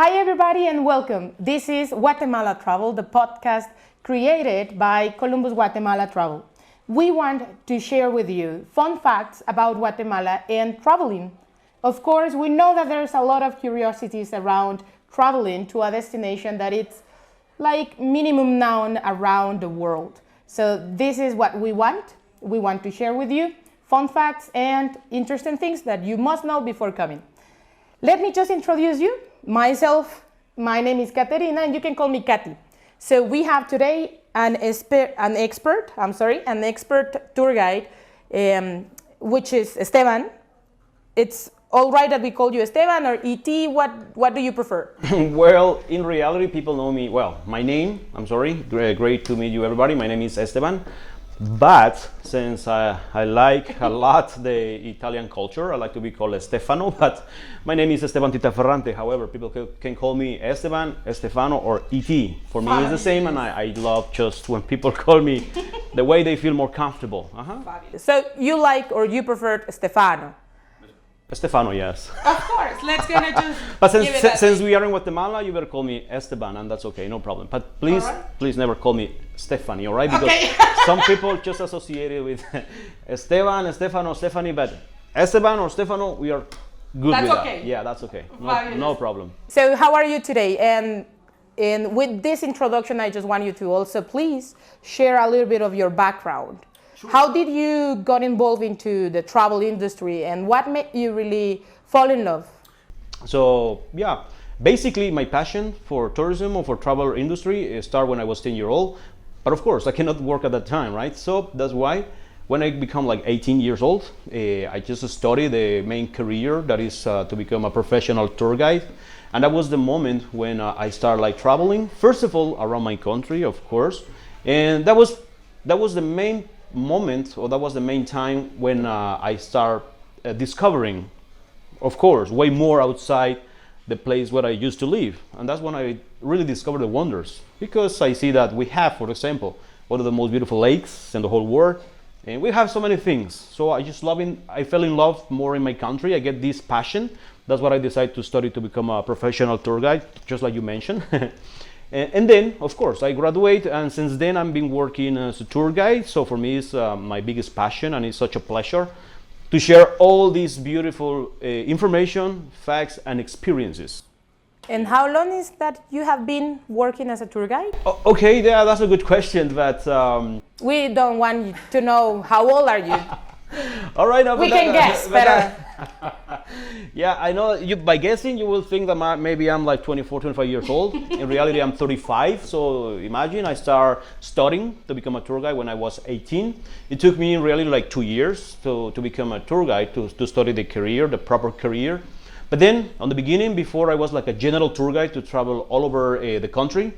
Hi, everybody, and welcome. This is Guatemala Travel, the podcast created by Columbus Guatemala Travel. We want to share with you fun facts about Guatemala and traveling. Of course, we know that there's a lot of curiosities around traveling to a destination that it's like minimum known around the world. So this is what we want. We want to share with you fun facts and interesting things that you must know before coming. Let me just introduce you. Myself, my name is Caterina, and you can call me Katy. So we have today an expert tour guide, which is Esteban. It's all right that we call you Esteban or ET. What do you prefer? Well, in reality, people know me. Well, my name. Great to meet you, everybody. My name is Esteban. But since I like a lot the Italian culture, I like to be called Stefano, but my name is Esteban Tita Ferrante. However, people can call me Esteban, Estefano, or ET. For me, it's the same, and I love just when people call me the way they feel more comfortable. So you like or you prefer Stefano? Stefano, yes. Of course, let's gonna just. But since we are in Guatemala, you better call me Esteban, and that's okay, no problem. But please never call me Stephanie, all right? Because some people just associate it with Esteban, Estefano, Stephanie, but Esteban or Stefano, we are good with that. Yeah, that's okay. No problem. So how are you today? And with this introduction, I just want you to also please share a little bit of your background. Sure. How did you got involved into the travel industry, and what made you really fall in love? So yeah, basically my passion for tourism or for travel industry started when I was 10 years old. But of course, I cannot work at that time, right? So that's why when I become like 18 years old, I just studied the main career that is to become a professional tour guide. And that was the moment when I started like traveling, first of all, around my country, of course. And that was the main moment, or that was the main time when I start discovering, of course, way more outside the place where I used to live. And that's when I really discovered the wonders, because I see that we have, for example, one of the most beautiful lakes in the whole world, and we have so many things. So I fell in love more in my country. I get this passion. That's what I decided to study to become a professional tour guide, just like you mentioned. And then, of course, I graduate, and since then I've been working as a tour guide. So for me, it's my biggest passion, and it's such a pleasure to share all these beautiful information, facts, and experiences. And how long is that you have been working as a tour guide? Okay, yeah, that's a good question, but we don't want you to know how old are you. All right, we can guess better. Yeah, I know. By guessing, you will think that maybe I'm like 24, 25 years old. In reality, I'm 35. So imagine I start studying to become a tour guide when I was 18. It took me really like 2 years to become a tour guide, to study the proper career. But then, on the beginning, before I was like a general tour guide to travel all over the country.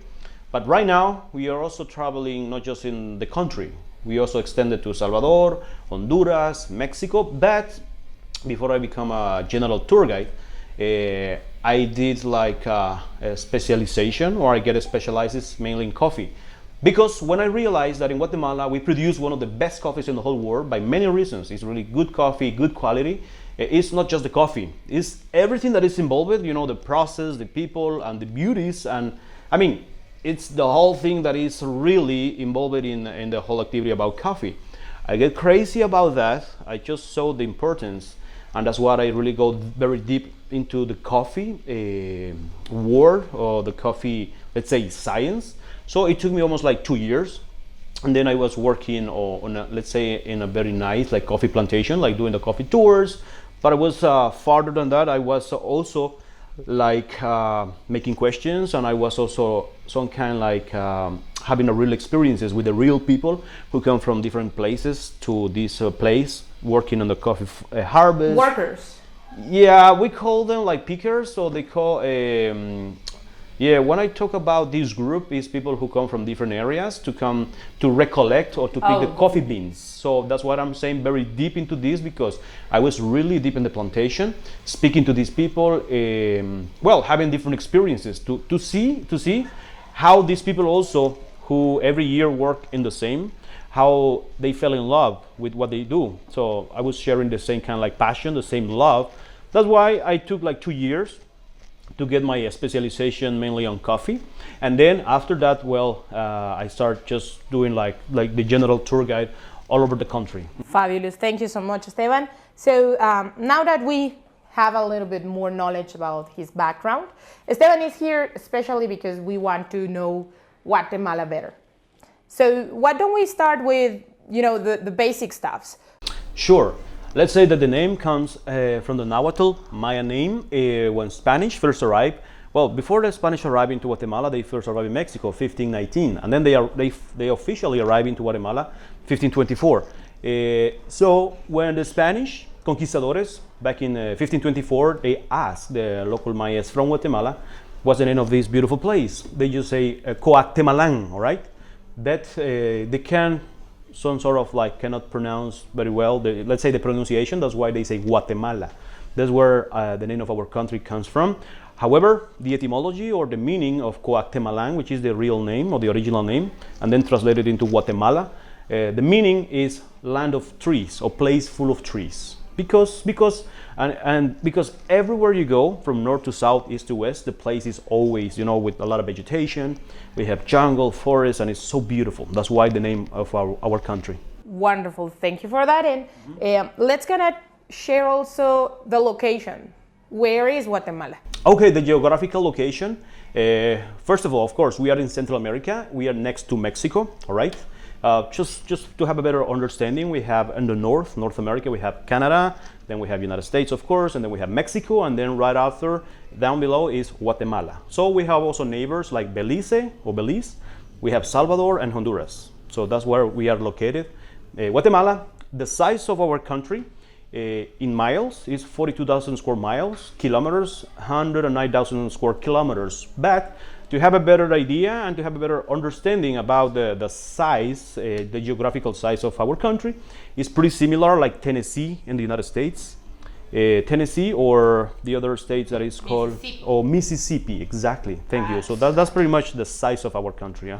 But right now, we are also traveling not just in the country. We also extended to Salvador, Honduras, Mexico. But before I become a general tour guide, I did like a specialization, or I get specialized mainly in coffee. Because when I realized that in Guatemala, we produce one of the best coffees in the whole world by many reasons. It's really good coffee, good quality. It's not just the coffee, it's everything that is involved with, the process, the people, and the beauties. And I mean, it's the whole thing that is really involved in the whole activity about coffee. I get crazy about that. I just saw the importance, and that's why I really go very deep into the coffee world, or the coffee, let's say, science. So it took me almost like 2 years. And then I was working let's say, in a very nice like coffee plantation, like doing the coffee tours. But I was farther than that. I was also like making questions, and I was also some kind like having a real experiences with the real people who come from different places to this place, working on the coffee harvest. Workers. Yeah, we call them like pickers. So they call when I talk about this group, is people who come from different areas to come to recollect or to pick the coffee beans. So that's what I'm saying, very deep into this, because I was really deep in the plantation, speaking to these people, having different experiences to see how these people also, who every year work in the same, how they fell in love with what they do. So I was sharing the same kind of like passion, the same love. That's why I took like 2 years to get my specialization mainly on coffee. And then after that, well, I start just doing like the general tour guide all over the country. Fabulous. Thank you so much, Esteban. So now that we have a little bit more knowledge about his background, Esteban is here especially because we want to know Guatemala better. So why don't we start with, the basic stuffs? Sure. Let's say that the name comes from the Nahuatl Maya name when Spanish first arrived. Well, before the Spanish arrived into Guatemala, they first arrived in Mexico, 1519, and then they officially arrived into Guatemala, 1524. So when the Spanish conquistadores back in 1524, they asked the local Mayas from Guatemala, what's the name of this beautiful place? They just say Coatemalan, all right? That they can some sort of like cannot pronounce very well. Let's say the pronunciation. That's why they say Guatemala. That's where the name of our country comes from. However, the etymology or the meaning of Coatemalan, which is the real name or the original name, and then translated into Guatemala, the meaning is land of trees or place full of trees. Because everywhere you go, from north to south, east to west, the place is always, with a lot of vegetation. We have jungle, forest, and it's so beautiful. That's why the name of our country. Wonderful. Thank you for that. And let's gonna share also the location. Where is Guatemala? Okay, the geographical location. First of all, of course, we are in Central America. We are next to Mexico, all right? Just to have a better understanding, we have in the North America, we have Canada, then we have United States, of course, and then we have Mexico, and then right after, down below is Guatemala. So we have also neighbors like Belize, we have Salvador and Honduras. So that's where we are located. Guatemala, the size of our country in miles is 42,000 square miles, kilometers, 109,000 square kilometers. But to have a better idea and to have a better understanding about the size, the geographical size of our country, is pretty similar like Tennessee in the United States. Tennessee or the other states that is called Mississippi, exactly. Thank you. So that's pretty much the size of our country.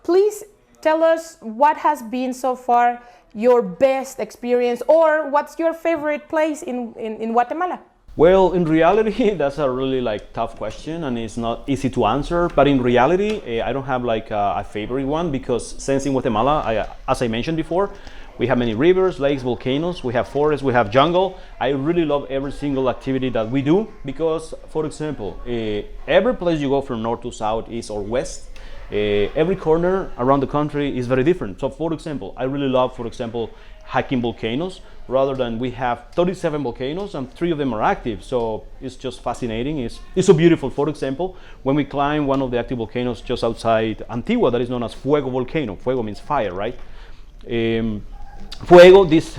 Please tell us what has been so far your best experience, or what's your favorite place in Guatemala? Well, in reality, that's a really tough question, and it's not easy to answer. But in reality, I don't have a favorite one, because since in Guatemala, as I mentioned before, we have many rivers, lakes, volcanoes, we have forests, we have jungle. I really love every single activity that we do because, for example, every place you go from north to south, east or west, every corner around the country is very different. So, for example, I really love, hiking volcanoes. Rather than we have 37 volcanoes and 3 of them are active, so it's just fascinating. It's so beautiful. For example, when we climb one of the active volcanoes just outside Antigua, that is known as Fuego volcano. Fuego means fire, right? Fuego, this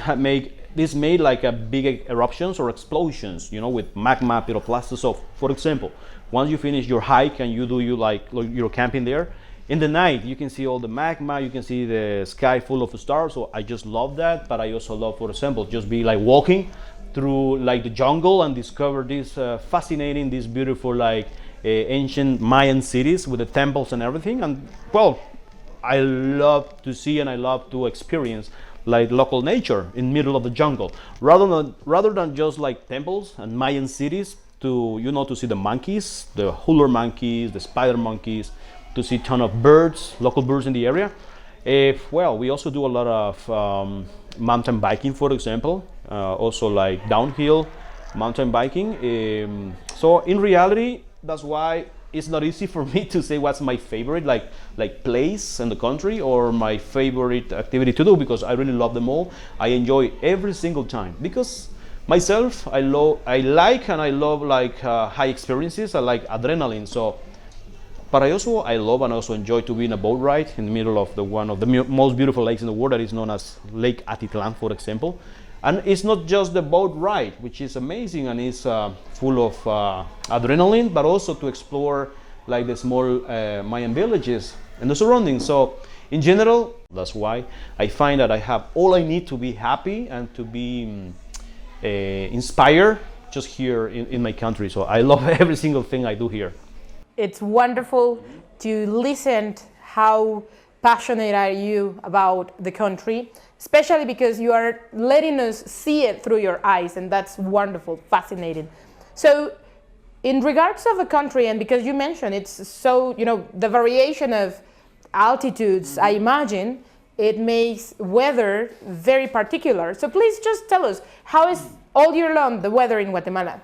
made like a big eruptions or explosions, with magma, pyroclastic. So, for example, once you finish your hike and you're camping there, in the night, you can see all the magma, you can see the sky full of stars, so I just love that. But I also love, for example, just be walking through the jungle and discover this fascinating, this beautiful ancient Mayan cities with the temples and everything. And well, I love to see and I love to experience local nature in middle of the jungle, rather than just temples and Mayan cities to see the monkeys, the hula monkeys, the spider monkeys, to see a ton of birds, local birds in the area. We also do a lot of mountain biking, for example, also downhill mountain biking. So in reality, that's why it's not easy for me to say what's my favorite place in the country or my favorite activity to do, because I really love them all. I enjoy every single time because myself, I like and I love high experiences. I like adrenaline. So. But I love and also enjoy to be in a boat ride in the middle of one of the most beautiful lakes in the world, that is known as Lake Atitlan, for example. And it's not just the boat ride, which is amazing and is full of adrenaline, but also to explore the small Mayan villages and the surroundings. So in general, that's why I find that I have all I need to be happy and to be inspired just here in my country. So I love every single thing I do here. It's wonderful to listen how passionate are you about the country, especially because you are letting us see it through your eyes, and that's wonderful, fascinating. So in regards of the country, and because you mentioned it's so, the variation of altitudes, I imagine, it makes weather very particular. So please just tell us, how is all year long the weather in Guatemala?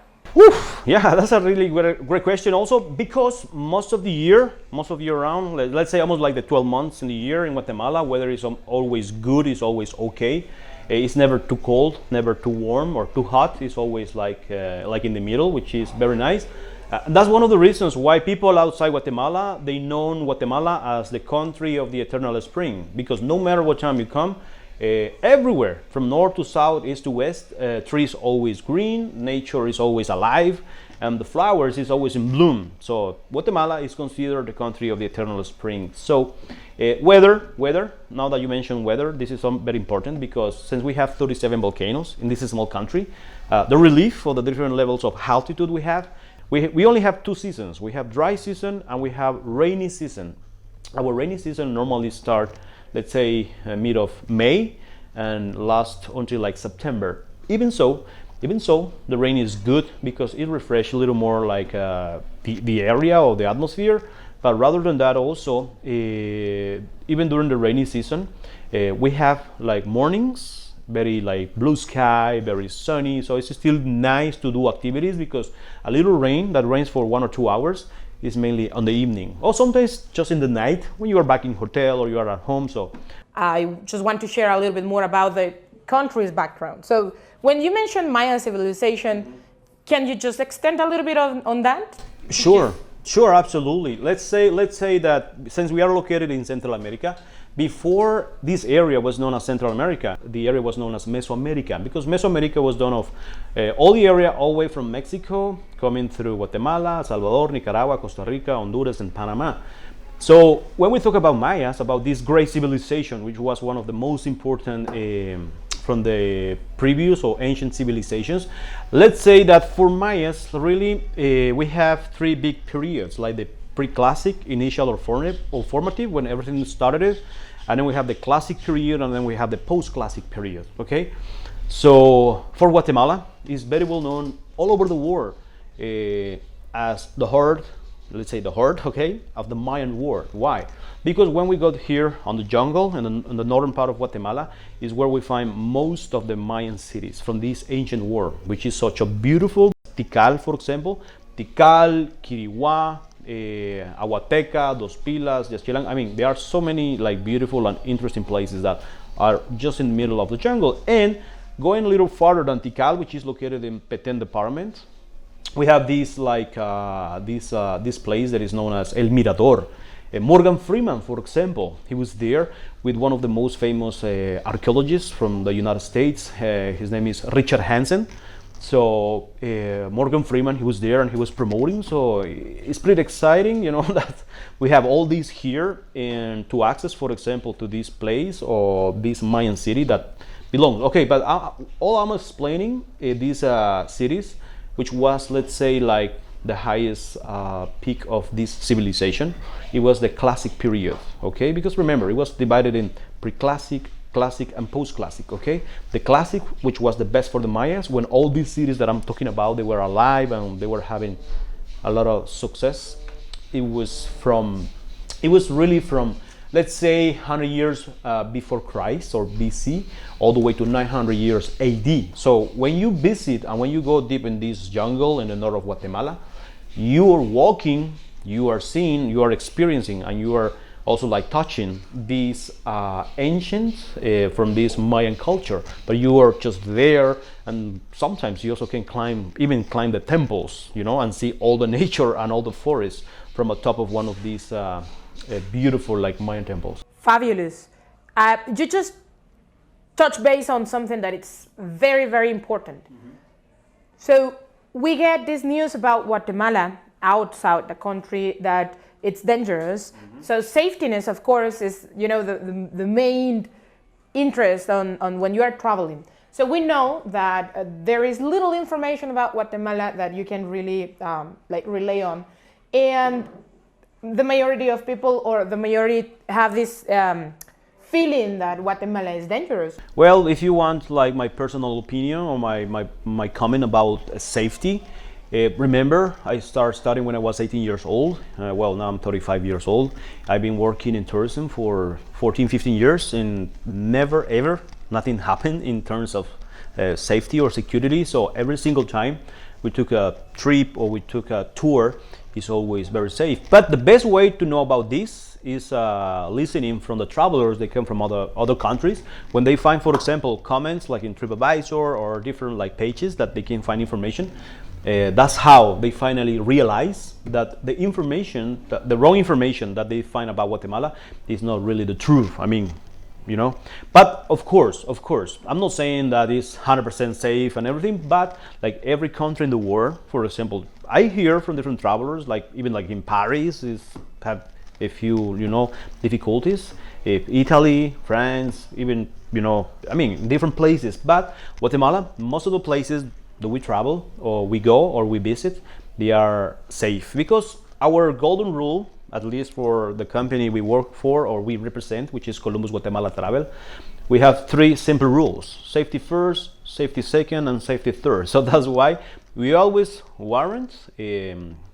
Yeah, that's a really great question. Also, because most of the year round, let's say almost like the 12 months in the year in Guatemala, weather is always good, it's always okay. It's never too cold, never too warm or too hot. It's always like in the middle, which is very nice. That's one of the reasons why people outside Guatemala, they know Guatemala as the country of the eternal spring, because no matter what time you come, everywhere from north to south, east to west, trees always green, nature is always alive, and the flowers is always in bloom. So Guatemala is considered the country of the eternal spring. So weather, now that you mentioned weather, this is very important, because since we have 37 volcanoes in this small country, the relief for the different levels of altitude we have, we only have two seasons. We have dry season and we have rainy season. Our rainy season normally starts, let's say, mid of May and last until like September. Even so, the rain is good because it refreshes a little more like the area or the atmosphere. But rather than that, also, even during the rainy season, we have like mornings, very like blue sky, very sunny. So it's still nice to do activities, because a little rain that rains for 1 or 2 hours is mainly on the evening, or sometimes just in the night when you are back in hotel or you are at home. So I just want to share a little bit more about the country's background. So when you mentioned Mayan civilization, can you just extend a little bit on that? Sure, absolutely. Let's say that since we are located in Central America, before this area was known as Central America, the area was known as Mesoamerica, because Mesoamerica was done of all the area all the way from Mexico, coming through Guatemala, El Salvador, Nicaragua, Costa Rica, Honduras, and Panama. So when we talk about Mayas, about this great civilization, which was one of the most important from the previous or ancient civilizations, let's say that for Mayas, really, we have three big periods, like the pre-classic, initial or formative, when everything started, and then we have the classic period, and then we have the post-classic period. Okay, so for Guatemala, it's very well known all over the world as the heart, let's say the heart, okay, of the Mayan world. Why? Because when we got here on the jungle and in the northern part of Guatemala is where we find most of the Mayan cities from this ancient world, which is such a beautiful Tikal, for example, Tikal, Quiriguá, Aguateca, Dos Pilas, Yaxchilan. I mean, there are so many like beautiful and interesting places that are just in the middle of the jungle. And going a little farther than Tikal, which is located in Petén department, we have this like this place that is known as El Mirador. Morgan Freeman, for example, he was there with one of the most famous archaeologists from the United States. His name is Richard Hansen. So Morgan Freeman, he was there and he was promoting. So it's pretty exciting, you know, that we have all these here, and to access, for example, to this place or this Mayan city that belongs. Okay, but all I'm explaining these cities, which was, let's say, like the highest peak of this civilization, it was the classic period. Okay, because remember, it was divided in pre-classic, classic, and post-classic. Okay, the classic, which was the best for the Mayas, when all these cities that I'm talking about, they were alive and they were having a lot of success. It was really from, let's say, 100 years before Christ or BC, all the way to 900 years AD. So when you visit and when you go deep in this jungle in the north of Guatemala, you are walking, you are seeing, you are experiencing, and you are also like touching these ancient from this Mayan culture. But you are just there, and sometimes you also can climb the temples, you know, and see all the nature and all the forests from the top of one of these beautiful like Mayan temples. Fabulous. You just touch base on something that it's very, very important. Mm-hmm. So we get this news about Guatemala outside the country that it's dangerous. Mm-hmm. So safetyness, of course, is, you know, the main interest on when you are traveling. So we know that there is little information about Guatemala that you can really like rely on, and the majority of people, or the majority, have this feeling that Guatemala is dangerous. Well, if you want like my personal opinion or my comment about safety, Remember, I started studying when I was 18 years old. Well, now I'm 35 years old. I've been working in tourism for 14, 15 years, and never ever nothing happened in terms of safety or security. So every single time we took a trip or we took a tour, it's always very safe. But the best way to know about this is listening from the travelers. They come from other countries. When they find, for example, comments like in TripAdvisor or different like pages that they can find information, that's how they finally realize that the information, the wrong information that they find about Guatemala is not really the truth. I mean, you know, but of course, I'm not saying that it's 100% safe and everything, but like every country in the world, for example, I hear from different travelers, like even like in Paris is have a few, you know, difficulties. If Italy, France, even, you know, I mean, different places, but Guatemala, most of the places that we travel or we go or we visit, they are safe because our golden rule, at least for the company we work for or we represent, which is Columbus Guatemala Travel, we have 3 simple rules: safety first, safety second, and safety third. So that's why we always warrant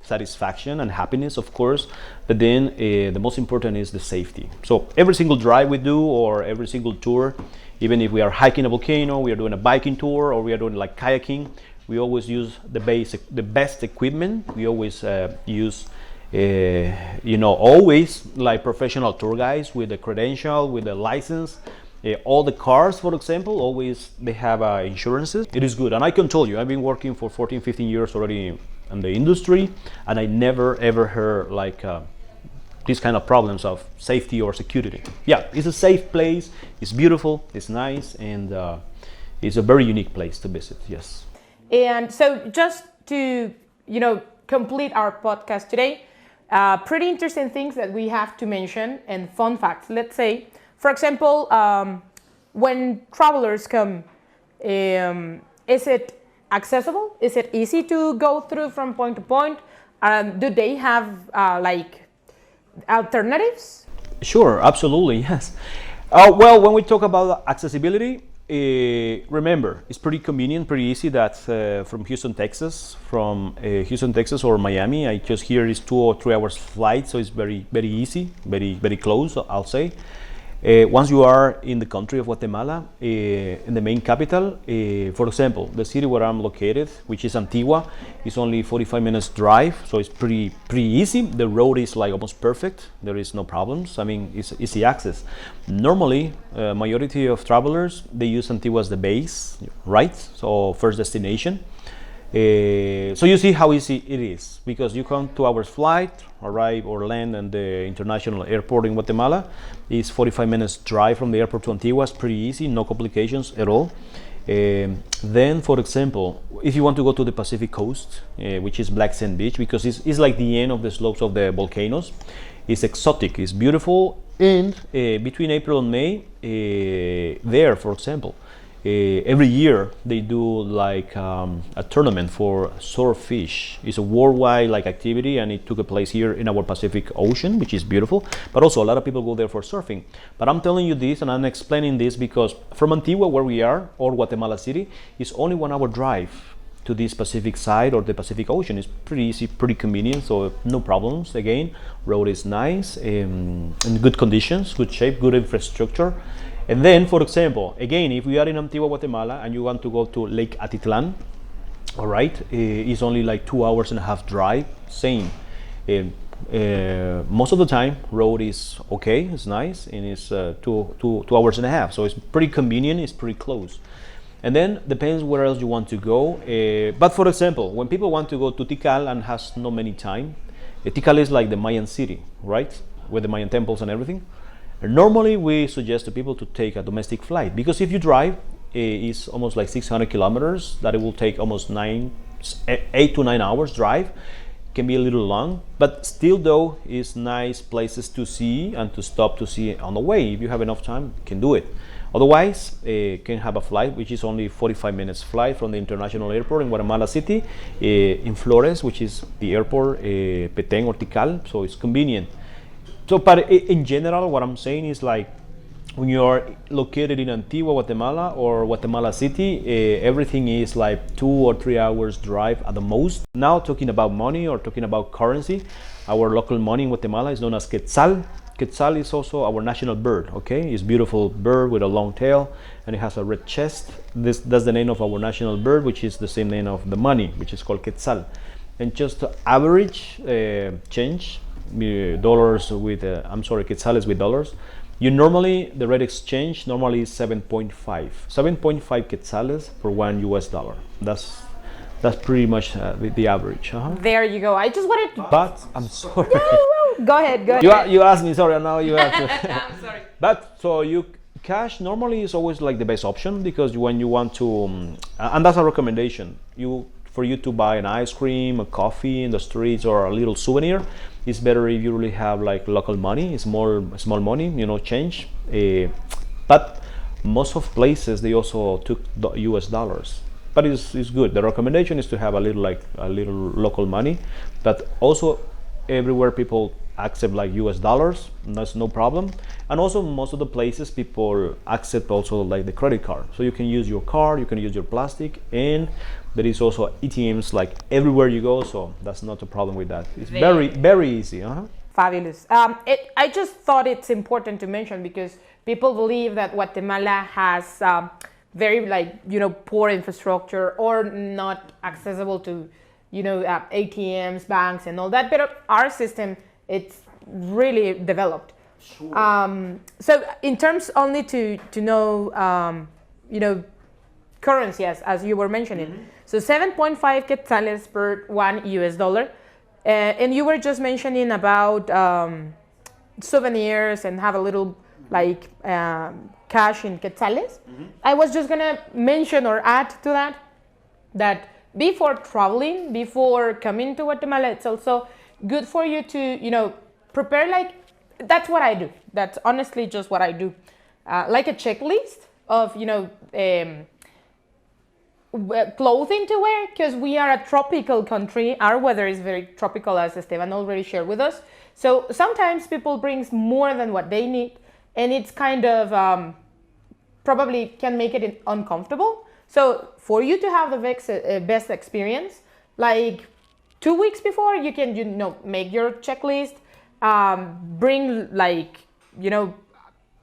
satisfaction and happiness, of course, but then the most important is the safety. So every single drive we do or every single tour, even if we are hiking a volcano, we are doing a biking tour, or we are doing like kayaking, we always use the best equipment. We always use you know, always like professional tour guides with the credential, with the license. All the cars, for example, always they have insurances. It is good, and I can tell you, I've been working for 14, 15 years already in the industry, and I never ever heard like these kind of problems of safety or security. Yeah, it's a safe place, it's beautiful, it's nice, and it's a very unique place to visit. Yes. And so just to, you know, complete our podcast today, pretty interesting things that we have to mention and fun facts. Let's say, for example, when travelers come, is it accessible? Is it easy to go through from point to point? Do they have like alternatives? Sure, absolutely, yes. Well, when we talk about accessibility, remember, it's pretty convenient, pretty easy. That from Houston, Texas, or Miami, I just hear it's 2 or 3 hours flight, so it's very, very easy, very close, I'll say. Once you are in the country of Guatemala, in the main capital, for example, the city where I'm located, which is Antigua, is only 45 minutes drive, so it's pretty easy. The road is like almost perfect. There is no problems. I mean, it's easy access. Normally, majority of travelers, they use Antigua as the base, right? So first destination. So you see how easy it is, because you come 2 hours flight, arrive or land at the international airport in Guatemala. It's 45 minutes drive from the airport to Antigua. It's pretty easy, no complications at all. Then, for example, if you want to go to the Pacific coast, which is Black Sand Beach, because it's like the end of the slopes of the volcanoes, it's exotic, it's beautiful, and between April and May, there, for example, every year they do like a tournament for surffish. It's a worldwide like activity, and it took place here in our Pacific Ocean, which is beautiful, but also a lot of people go there for surfing. But I'm telling you this and I'm explaining this because from Antigua, where we are, or Guatemala City, is only 1 hour drive to this Pacific side or the Pacific Ocean. It's pretty easy, pretty convenient, so no problems. Again, road is nice, in good conditions, good shape, good infrastructure. And then, for example, again, if we are in Antigua, Guatemala, and you want to go to Lake Atitlan, all right, it's only like 2 hours and a half drive, same. Most of the time, road is okay, it's nice, and it's 2 hours and a half, so it's pretty convenient, it's pretty close. And then, depends where else you want to go. But for example, when people want to go to Tikal and has not many time, Tikal is like the Mayan city, right, with the Mayan temples and everything. Normally, we suggest to people to take a domestic flight, because if you drive, it's almost like 600 kilometers, that it will take almost 8 to 9 hours drive. Can be a little long, but still though, is nice places to see and to stop to see on the way. If you have enough time, you can do it. Otherwise, can have a flight which is only 45 minutes flight from the international airport in Guatemala City, in Flores, which is the airport, Petén or Tikal, so it's convenient. So, but in general, what I'm saying is like, when you are located in Antigua, Guatemala, or Guatemala City, everything is like 2 or 3 hours drive at the most. Now, talking about money or talking about currency, our local money in Guatemala is known as quetzal. Quetzal is also our national bird. Okay, it's a beautiful bird with a long tail, and it has a red chest. That's the name of our national bird, which is the same name of the money, which is called quetzal. And just to average change, dollars with quetzales with dollars. The rate exchange normally is 7.5 quetzales for $1. That's pretty much the average. There you go. I just wanted to. But I'm sorry. Go ahead. Go ahead. You asked me. Sorry. Now you have to. I'm sorry. But so cash normally is always like the best option, because when you want to, and that's a recommendation. For you to buy an ice cream, a coffee in the streets, or a little souvenir, it's better if you really have like local money, small money, change. But most of places they also took the US dollars. But it's good. The recommendation is to have a little local money. But also everywhere people accept like US dollars, that's no problem. And also most of the places people accept also like the credit card. So you can use your card, you can use your plastic, and there is also ATMs like everywhere you go, so that's not a problem with that. It's very easy. Fabulous. I just thought it's important to mention because people believe that Guatemala has very poor infrastructure or not accessible to ATMs, banks, and all that. But our system, it's really developed. Sure. So in terms only to know currency as you were mentioning. Mm-hmm. So 7.5 quetzales per $1. And you were just mentioning about souvenirs and have a little cash in quetzales. Mm-hmm. I was just gonna mention or add to that before traveling, before coming to Guatemala, it's also good for you to prepare that's what I do. That's honestly just what I do, like a checklist of clothing to wear, because we are a tropical country. Our weather is very tropical, as Esteban already shared with us. So sometimes people bring more than what they need, and it's kind of probably can make it uncomfortable. So for you to have the best experience, like 2 weeks before, you can make your checklist, bring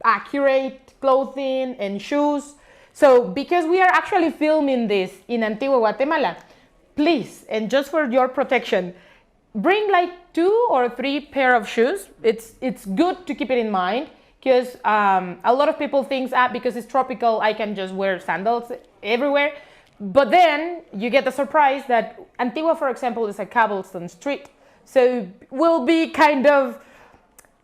accurate clothing and shoes. So because we are actually filming this in Antigua, Guatemala, please, and just for your protection, bring 2 or 3 pair of shoes. It's good to keep it in mind, because a lot of people think because it's tropical, I can just wear sandals everywhere. But then you get the surprise that Antigua, for example, is a cobblestone street. So will be kind of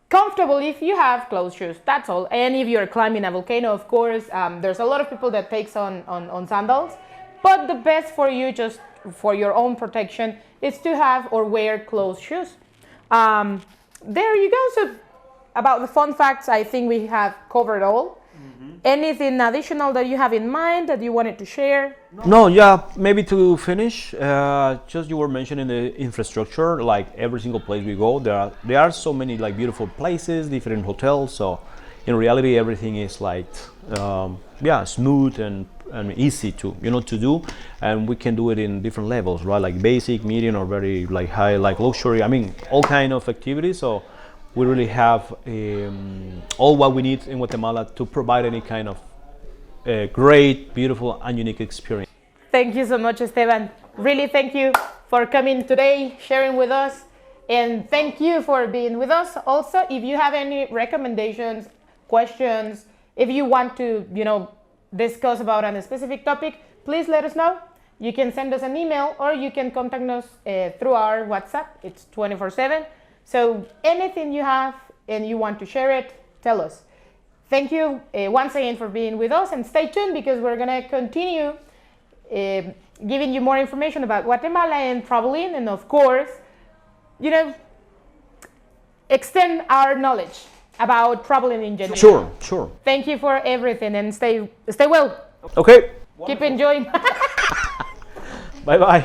comfortable if you have closed shoes, that's all. And if you're climbing a volcano, of course, there's a lot of people that takes on sandals. But the best for you, just for your own protection, is to have or wear closed shoes. There you go. So about the fun facts, I think we have covered all. Mm-hmm. Anything additional that you have in mind that you wanted to share? No, yeah, maybe to finish, just you were mentioning the infrastructure, like every single place we go, there are so many beautiful places, different hotels, so in reality everything is smooth and easy to do, and we can do it in different levels, right? Like basic, medium, or very high, luxury, all kind of activities. So we really have all what we need in Guatemala to provide any kind of great, beautiful, and unique experience. Thank you so much, Esteban. Really, thank you for coming today, sharing with us, and thank you for being with us. Also, if you have any recommendations, questions, if you want to, discuss about a specific topic, please let us know. You can send us an email, or you can contact us through our WhatsApp. It's 24/7. So anything you have and you want to share it, tell us. Thank you once again for being with us, and stay tuned because we're going to continue giving you more information about Guatemala and traveling, and of course, extend our knowledge about traveling in general. Sure. Thank you for everything, and stay well. Okay. Keep enjoying. Bye-bye.